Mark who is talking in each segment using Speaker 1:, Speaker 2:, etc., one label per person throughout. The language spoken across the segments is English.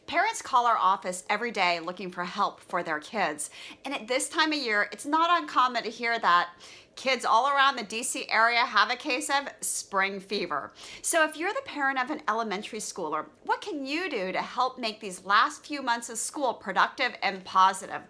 Speaker 1: Parents call our office every day looking for help for their kids. And at this time of year, it's not uncommon to hear that kids all around the DC area have a case of spring fever. So if you're the parent of an elementary schooler, what can you do to help make these last few months of school productive and positive?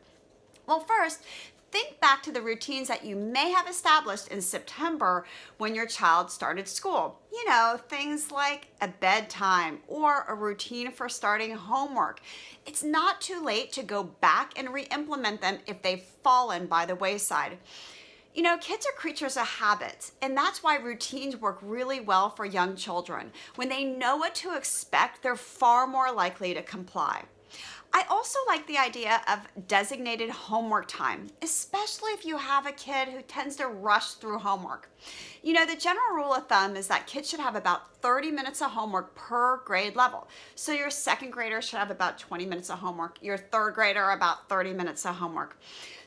Speaker 1: Well, first, think back to the routines that you may have established in September when your child started school. You know, things like a bedtime or a routine for starting homework. It's not too late to go back and re-implement them if they've fallen by the wayside. You know, kids are creatures of habit, and that's why routines work really well for young children. When they know what to expect, they're far more likely to comply. I also like the idea of designated homework time, especially if you have a kid who tends to rush through homework. You know, the general rule of thumb is that kids should have about 30 minutes of homework per grade level. So your second grader should have about 20 minutes of homework, your third grader about 30 minutes of homework.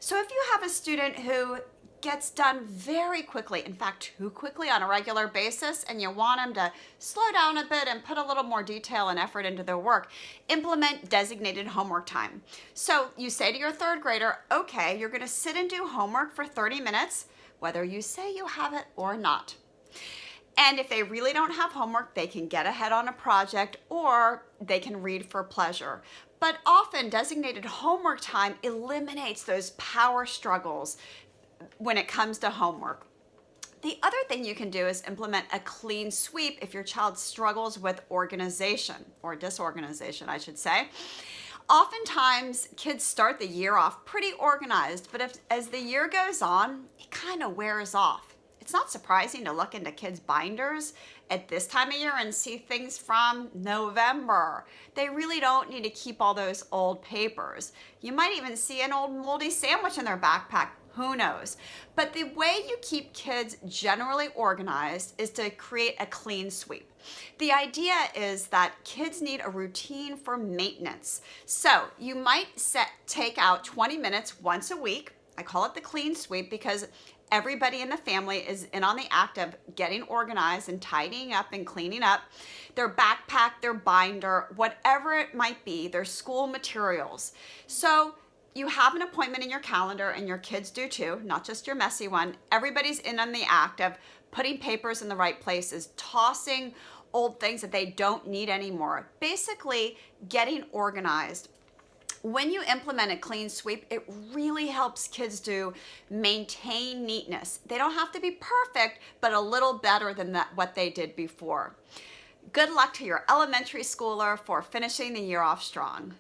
Speaker 1: So if you have a student who gets done very quickly, in fact, too quickly on a regular basis, and you want them to slow down a bit and put a little more detail and effort into their work, implement designated homework time. So you say to your third grader, okay, you're going to sit and do homework for 30 minutes, whether you say you have it or not. And if they really don't have homework, they can get ahead on a project or they can read for pleasure. But often designated homework time eliminates those power struggles when it comes to homework. The other thing you can do is implement a clean sweep if your child struggles with organization or disorganization, I should say. Oftentimes, kids start the year off pretty organized, but as the year goes on, it kind of wears off. It's not surprising to look into kids' binders at this time of year and see things from November. They really don't need to keep all those old papers. You might even see an old moldy sandwich in their backpack. Who knows? But the way you keep kids generally organized is to create a clean sweep. The idea is that kids need a routine for maintenance. So you might take out 20 minutes once a week. I call it the clean sweep because everybody in the family is in on the act of getting organized and tidying up and cleaning up their backpack, their binder, whatever it might be, their school materials. So you have an appointment in your calendar, and your kids do too, not just your messy one. Everybody's in on the act of putting papers in the right places, tossing old things that they don't need anymore, basically getting organized. When you implement a clean sweep, it really helps kids to maintain neatness. They don't have to be perfect, but a little better than what they did before. Good luck to your elementary schooler for finishing the year off strong.